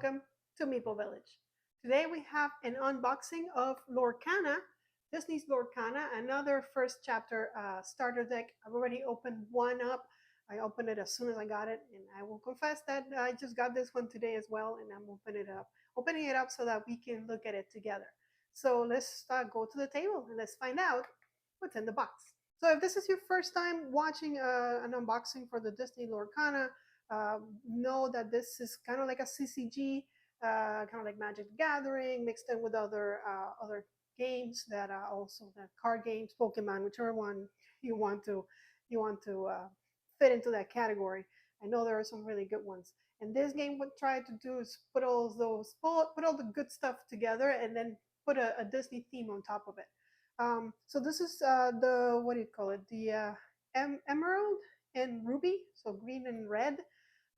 welcome to Meeple Village. Today we have an unboxing of Lorcana, Disney's Lorcana, another first chapter starter deck. I've already opened one up. I opened it as soon as I got it, and I will confess that I just got this one today as well, and I'm opening it up so that we can look at it together. So let's go to the table and let's find out what's in the box. So if this is your first time watching an unboxing for the Disney Lorcana, know that this is kind of like a CCG, kind of like Magic the Gathering, mixed in with other games that are also the card games, Pokemon, whichever one you want to fit into that category. I know there are some really good ones. And this game, what tried to do is put all the good stuff together and then put a Disney theme on top of it. So this is the, what do you call it? The emerald and ruby, so green and red.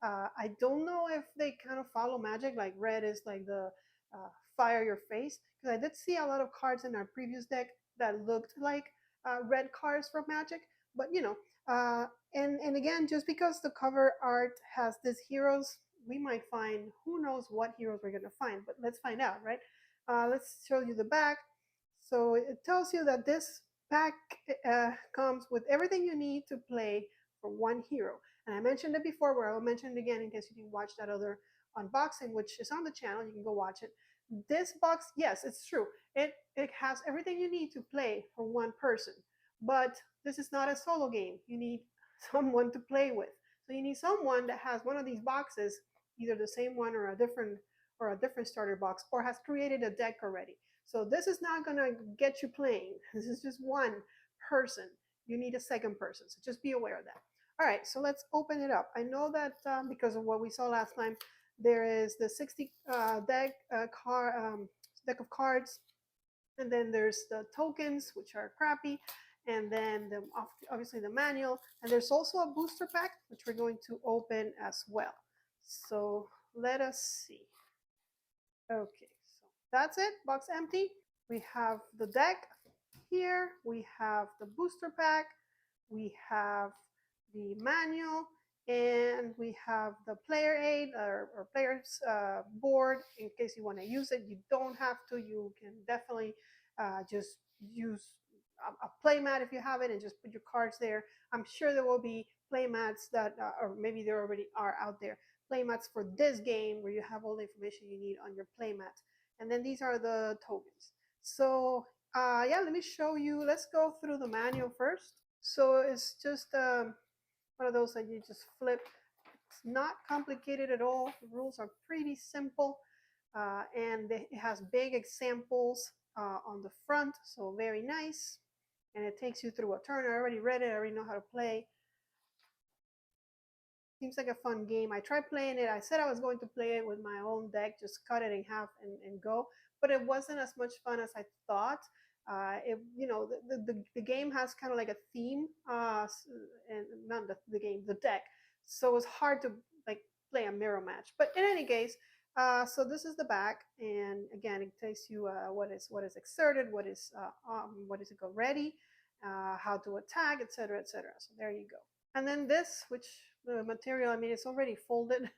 I don't know if they kind of follow magic, like red is like the fire your face, because I did see a lot of cards in our previous deck that looked like red cards from magic, but and again, just because the cover art has these heroes, we might find, who knows what heroes we're going to find, but let's find out, right? Let's show you the back. So it tells you that this pack comes with everything you need to play for one hero. And I mentioned it before, where I'll mention it again in case you didn't watch that other unboxing, which is on the channel. You can go watch it. This box, yes, it's true. It has everything you need to play for one person. But this is not a solo game. You need someone to play with. So you need someone that has one of these boxes, either the same one or a different starter box, or has created a deck already. So this is not going to get you playing. This is just one person. You need a second person. So just be aware of that. All right, so let's open it up. I know that because of what we saw last time, there is the 60 deck of cards, and then there's the tokens, which are crappy, and then obviously the manual, and there's also a booster pack, which we're going to open as well. So let us see. Okay, so that's it, box empty. We have the deck here, we have the booster pack, we have the manual, and we have the player aid or player's board in case you want to use it. You don't have to. You can definitely just use a play mat if you have it and just put your cards there. I'm sure there will be play mats that, or maybe there already are out there, play mats for this game where you have all the information you need on your play mat. And then these are the tokens. So yeah, let me show you. Let's go through the manual first. So it's just one of those that you just flip. It's not complicated at all. The rules are pretty simple, and it has big examples on the front, so very nice. And it takes you through a turn. I already read it. I already know how to play. Seems like a fun game. I tried playing it. I said I was going to play it with my own deck, just cut it in half and go, but it wasn't as much fun as I thought. The game has kind of like a theme, and not the game, the deck. So it's hard to like play a mirror match. But in any case, so this is the back, and again, it tells you what is exerted, what is it called, ready, how to attack, etc., etc. So there you go. And then this, which the material, I mean, it's already folded.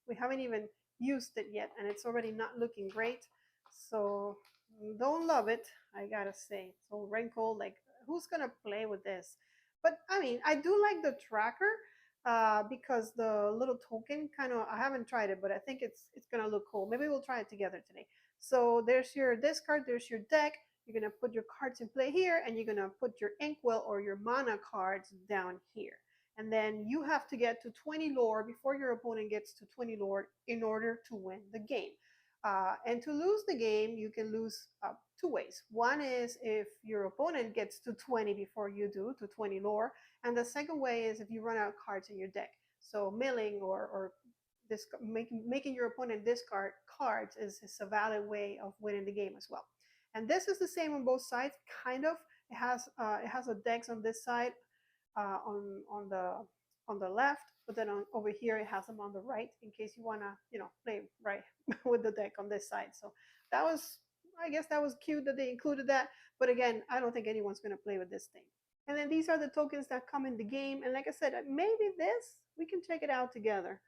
We haven't even used it yet, and it's already not looking great. So don't love it, I gotta say. It's all wrinkled. Like, who's gonna play with this? But I mean, I do like the tracker because the little token kind of, I haven't tried it, but I think it's gonna look cool. Maybe we'll try it together today. So there's your discard, there's your deck. You're gonna put your cards in play here, and you're gonna put your inkwell or your mana cards down here. And then you have to get to 20 lore before your opponent gets to 20 lore in order to win the game. And to lose the game, you can lose two ways. One is if your opponent gets to 20 before you do, to 20 lore. And the second way is if you run out of cards in your deck. So milling or this, making your opponent discard cards is a valid way of winning the game as well. And this is the same on both sides, kind of. It has a dex on this side, on the left, but then over here it has them on the right in case you want to play right with the deck on this side. So that was, I guess that was cute that they included that, but again, I don't think anyone's going to play with this thing. And then these are the tokens that come in the game, and like I said, maybe this we can check it out together.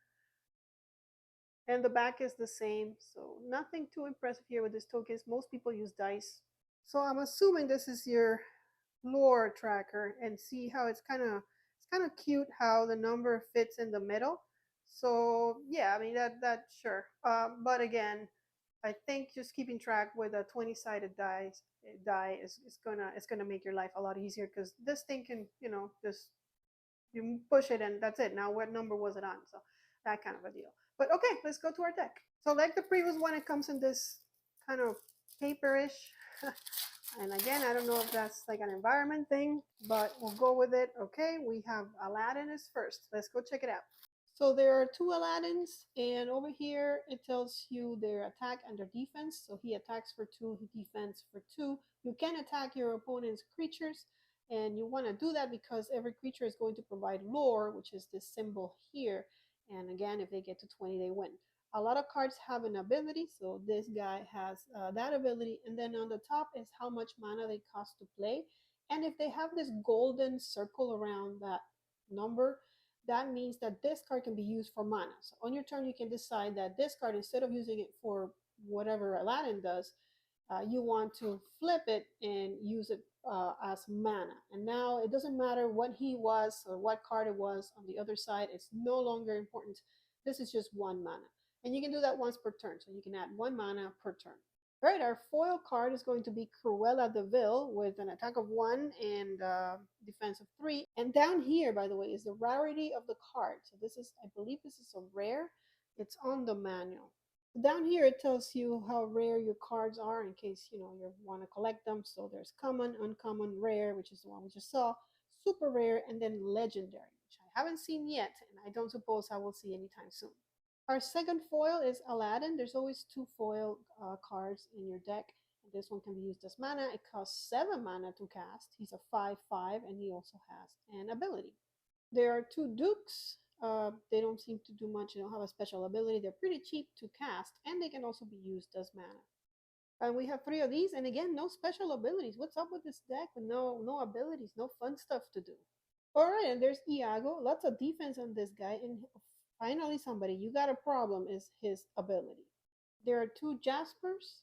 And the back is the same. So nothing too impressive here with this tokens. Most people use dice. So I'm assuming this is your lore tracker, and see how it's kind of cute how the number fits in the middle. So yeah, I mean that sure. But again, I think just keeping track with a 20-sided die is gonna make your life a lot easier, because this thing can, just you push it and that's it. Now what number was it on? So that kind of a deal. But okay, let's go to our deck. So like the previous one, it comes in this kind of paperish. And again, I don't know if that's like an environment thing, but we'll go with it. Okay, we have Aladdin is first. Let's go check it out. So there are two Aladdins, and over here it tells you their attack and their defense. So he attacks for 2, he defends for 2. You can attack your opponent's creatures, and you want to do that because every creature is going to provide lore, which is this symbol here. And again, if they get to 20, they win. A lot of cards have an ability, so this guy has that ability. And then on the top is how much mana they cost to play. And if they have this golden circle around that number, that means that this card can be used for mana. So on your turn, you can decide that this card, instead of using it for whatever Aladdin does, you want to flip it and use it as mana. And now it doesn't matter what he was or what card it was on the other side, it's no longer important. This is just 1 mana. And you can do that once per turn. So you can add 1 mana per turn. All right, our foil card is going to be Cruella de Vil with an attack of 1 and defense of 3. And down here, by the way, is the rarity of the card. So this is, I believe this is a rare. It's on the manual. Down here, it tells you how rare your cards are in case, you want to collect them. So there's common, uncommon, rare, which is the one we just saw, super rare, and then legendary, which I haven't seen yet, and I don't suppose I will see anytime soon. Our second foil is Aladdin. There's always 2 foil cards in your deck. This one can be used as mana. It costs 7 mana to cast. He's a 5/5, and he also has an ability. There are 2 dukes. They don't seem to do much. They don't have a special ability. They're pretty cheap to cast, and they can also be used as mana. And we have 3 of these, and again, no special abilities. What's up with this deck with no abilities, no fun stuff to do? All right, and there's Iago. Lots of defense on this guy, and finally, somebody you got a problem is his ability. There are 2 Jaspers,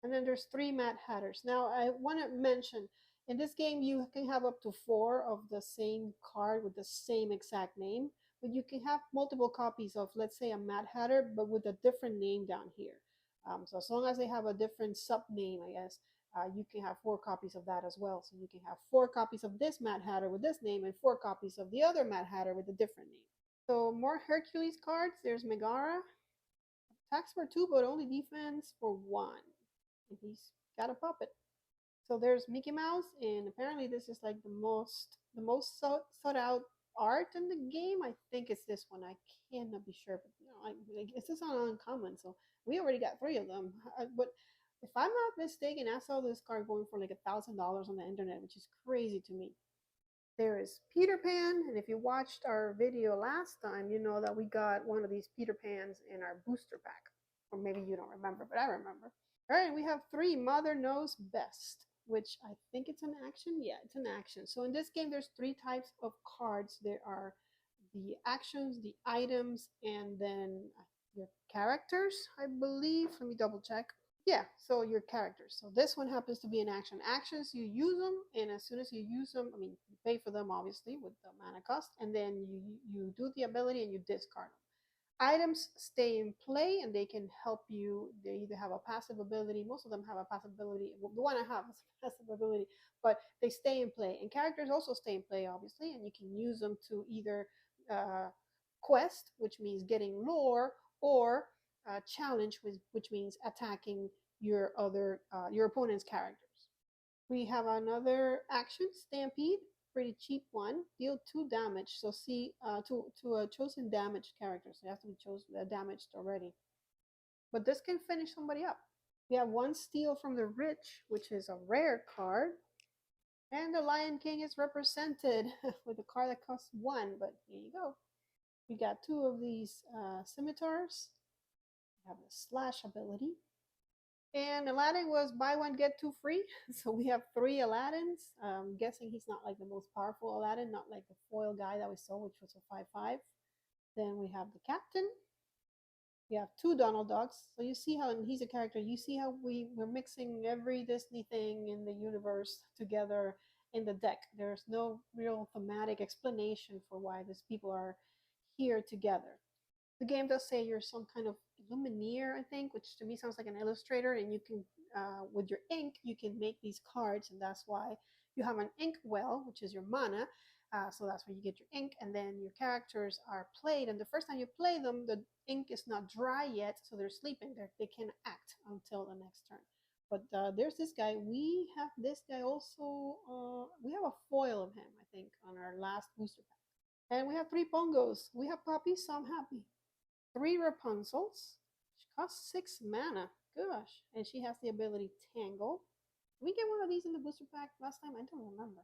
and then there's 3 Mad Hatters. Now, I want to mention, in this game, you can have up to 4 of the same card with the same exact name, but you can have multiple copies of, let's say, a Mad Hatter, but with a different name down here. So as long as they have a different sub name, I guess, you can have 4 copies of that as well. So you can have 4 copies of this Mad Hatter with this name and 4 copies of the other Mad Hatter with a different name. So more Hercules cards. There's Megara. Attacks for 2, but only defense for 1. And he's got a puppet. So there's Mickey Mouse, and apparently this is like the most sought out art in the game. I think it's this one. I cannot be sure, but it's just on uncommon. So we already got 3 of them. But if I'm not mistaken, I saw this card going for like $1,000 on the internet, which is crazy to me. There is Peter Pan, and if you watched our video last time, you know that we got one of these Peter Pans in our booster pack. Or maybe you don't remember, but I remember. All right, we have 3 Mother Knows Best, which I think it's an action. Yeah, it's an action. So in this game, there's 3 types of cards. There are the actions, the items, and then your characters, I believe. Let me double check. Yeah, so your characters. So this one happens to be an action. Actions, you use them, and as soon as you use them, I mean, you pay for them, obviously, with the mana cost, and then you do the ability and you discard them. Items stay in play, and they can help you. They either have a passive ability. Most of them have a passive ability. Well, the one I have is a passive ability, but they stay in play. And characters also stay in play, obviously, and you can use them to either quest, which means getting lore, or challenge, which means attacking your opponent's characters. We have another action, Stampede, pretty cheap one. Deal 2 damage. So see to a chosen damaged character. So you have to be chosen damaged already. But this can finish somebody up. We have 1 Steal from the Rich, which is a rare card. And the Lion King is represented with a card that costs 1, but here you go. We got 2 of these scimitars. We have the slash ability. And Aladdin was buy 1, get 2 free. So we have 3 Aladdins. I'm guessing he's not like the most powerful Aladdin, not like the foil guy that we saw, which was a 5/5. Then we have the captain. We have two Donald Ducks. So you see how, and he's a character. You see how we're mixing every Disney thing in the universe together in the deck. There's no real thematic explanation for why these people are here together. The game does say you're some kind of Lumineer, I think, which to me sounds like an illustrator, and you can, with your ink, you can make these cards, and that's why you have an ink well, which is your mana. So that's where you get your ink, and then your characters are played. And the first time you play them, the ink is not dry yet, so they're sleeping. They can't act until the next turn. But there's this guy. We have this guy also. We have a foil of him, I think, on our last booster pack. And we have three Pongos. We have puppies, so I'm happy. Three Rapunzels. She costs 6 mana. Gosh. And she has the ability Tangle. Did we get one of these in the booster pack last time? I don't remember.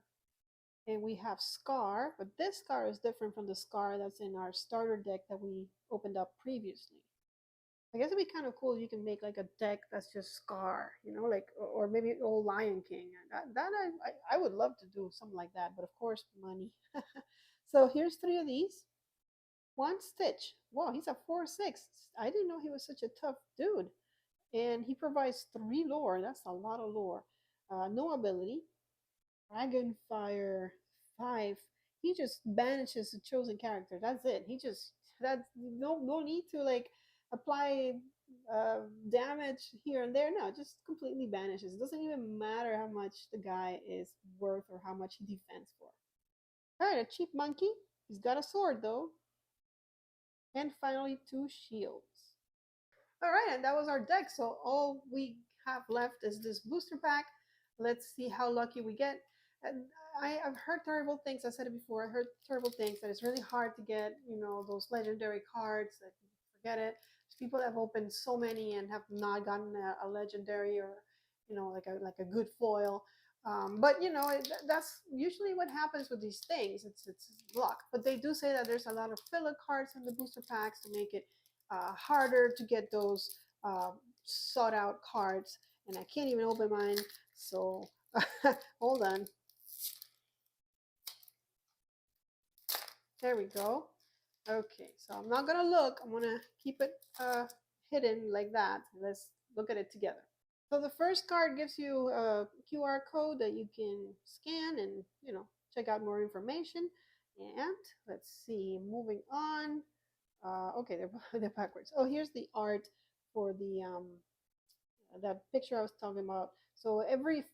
And we have Scar, but this Scar is different from the Scar that's in our starter deck that we opened up previously. I guess it'd be kind of cool if you can make like a deck that's just Scar, you know, like, or maybe old Lion King. I would love to do something like that, but of course, money. So here's three of these. One Stitch. Wow, he's a 4/6. I didn't know he was such a tough dude. And he provides 3 lore. That's a lot of lore. No ability. Dragonfire 5. He just banishes the chosen character. That's it. That's no need to like apply damage here and there. No, just completely banishes. It doesn't even matter how much the guy is worth or how much he defends for. All right, a cheap monkey. He's got a sword though. And finally, 2 shields. All right, and that was our deck. So all we have left is this booster pack. Let's see how lucky we get. And I've heard terrible things. I said it before. I heard terrible things that it's really hard to get, those legendary cards. That you forget it. There's people that have opened so many and have not gotten a legendary or, like a good foil. But that's usually what happens with these things. It's luck. But they do say that there's a lot of filler cards in the booster packs to make it harder to get those sought out cards. And I can't even open mine. So hold on. There we go. Okay, so I'm not gonna look. I'm gonna keep it hidden like that. Let's look at it together. So the first card gives you a QR code that you can scan and check out more information. And let's see, moving on. Okay, they're backwards. Oh, here's the art for the that picture I was talking about. So every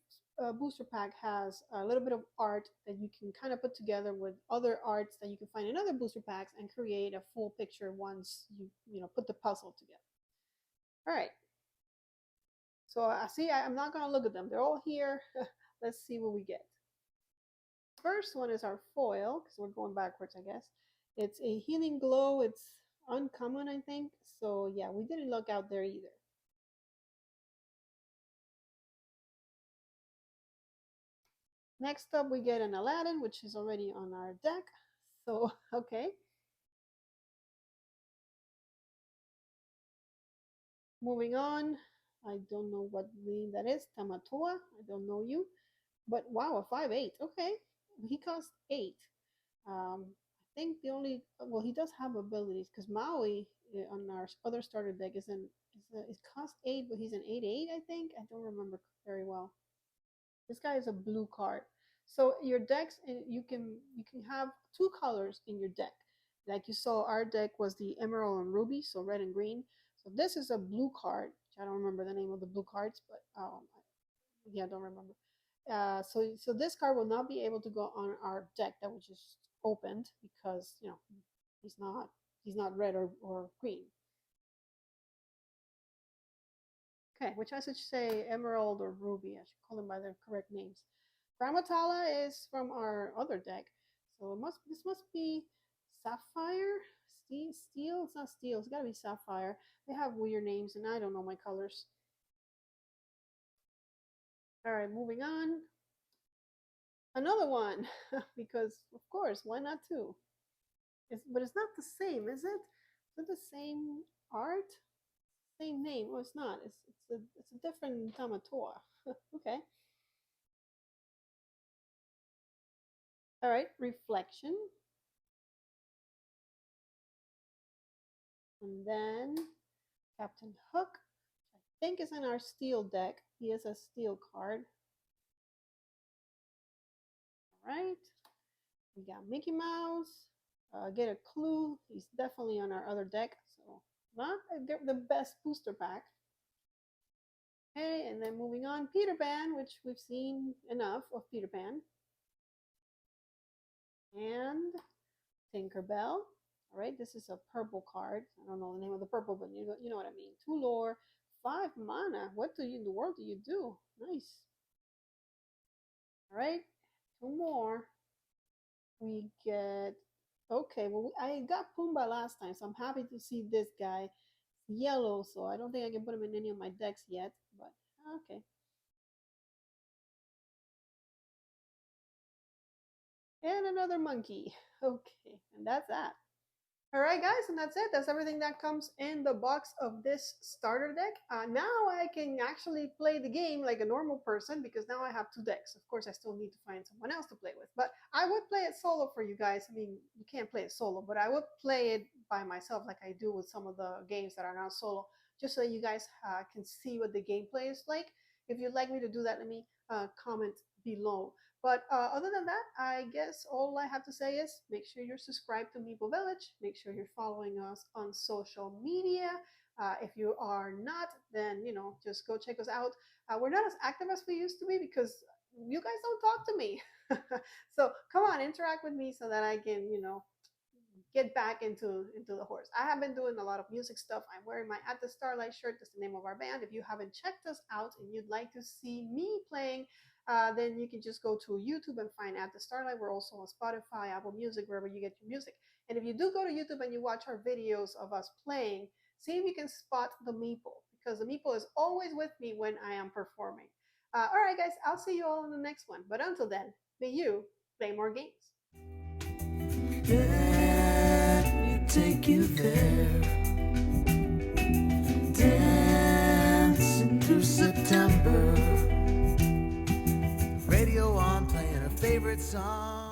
booster pack has a little bit of art that you can kind of put together with other arts that you can find in other booster packs and create a full picture once you put the puzzle together. All right. So I see. I'm not gonna look at them. They're all here. Let's see what we get. First one is our foil because we're going backwards, I guess. It's a healing glow. It's uncommon, I think. So yeah, we didn't look out there either. Next up, we get an Aladdin, which is already on our deck. So, okay. Moving on. I don't know what name that is. Tamatoa. I don't know you. But wow, a 5/8. Okay. He costs 8. I think the only, well, he does have abilities because Maui on our other starter deck it costs 8, but he's an 8/8, I think. I don't remember very well. This guy is a blue card. So your decks, you can have 2 colors in your deck. Like you saw, our deck was the emerald and ruby, so red and green. So this is a blue card. I don't remember the name of the blue cards, but yeah, I don't remember. So this card will not be able to go on our deck that we just opened because he's not he's not red or green. Okay, which I should say emerald or ruby. I should call them by their correct names. Ramatala is from our other deck, so this must be sapphire, steel. It's not steel. It's got to be sapphire. They have weird names, and I don't know my colors. All right, moving on. Another one, because of course, why not two? But it's not the same, is it? Is it the same art? Same name? Oh, it's not. It's a different Tamatoa. Okay. All right, reflection. And then Captain Hook, I think is in our steel deck. He is a steel card. All right. We got Mickey Mouse. Get a clue. He's definitely on our other deck. So not the best booster pack. Okay, and then moving on, Peter Pan, which we've seen enough of Peter Pan. And Tinkerbell. All right, this is a purple card. I don't know the name of the purple, but you know what I mean. 2 lore, 5 mana. What in the world do you do? Nice. All right, 2 more. We get, okay, well, I got Pumbaa last time, so I'm happy to see this guy. Yellow, so I don't think I can put him in any of my decks yet, but okay. And another monkey. Okay, and that's that. All right, guys, and that's it. That's everything that comes in the box of this starter deck. Now I can actually play the game like a normal person because now I have 2 decks. Of course, I still need to find someone else to play with, but I would play it solo for you guys. I mean, you can't play it solo, but I would play it by myself like I do with some of the games that are not solo, just so you guys can see what the gameplay is like. If you'd like me to do that, let me comment below. But other than that, I guess all I have to say is make sure you're subscribed to Meeple Village. Make sure you're following us on social media. If you are not, then just go check us out. We're not as active as we used to be because you guys don't talk to me. So come on, interact with me so that I can get back into the horse. I have been doing a lot of music stuff. I'm wearing my At the Starlight shirt. That's the name of our band. If you haven't checked us out and you'd like to see me playing, then you can just go to YouTube and find At the Starlight. We're also on Spotify, Apple Music, wherever you get your music. And if you do go to YouTube and you watch our videos of us playing, see if you can spot the meeple, because the meeple is always with me when I am performing. All right, guys, I'll see you all in the next one. But until then, may you play more games. Let me take you there, dancing through September. Radio on, playing our favorite song.